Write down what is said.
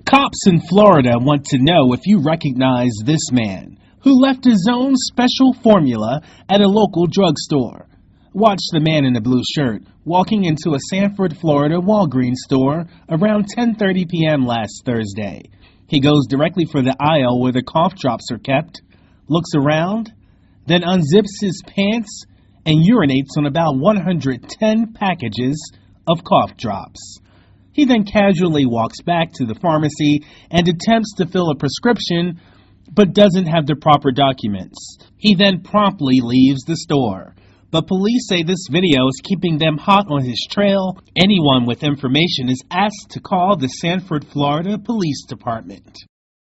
Cops in Florida want to know if you recognize this man who left his own special formula at a local drugstore. Watch the man in the blue shirt walking into a Sanford, Florida Walgreens store around 10:30 p.m. last Thursday. He goes directly for the aisle where the cough drops are kept, looks around, then unzips his pants and urinates on about 110 packages of cough drops. He then casually walks back to the pharmacy and attempts to fill a prescription, but doesn't have the proper documents. He then promptly leaves the store. But police say this video is keeping them hot on his trail. Anyone with information is asked to call the Sanford, Florida Police Department.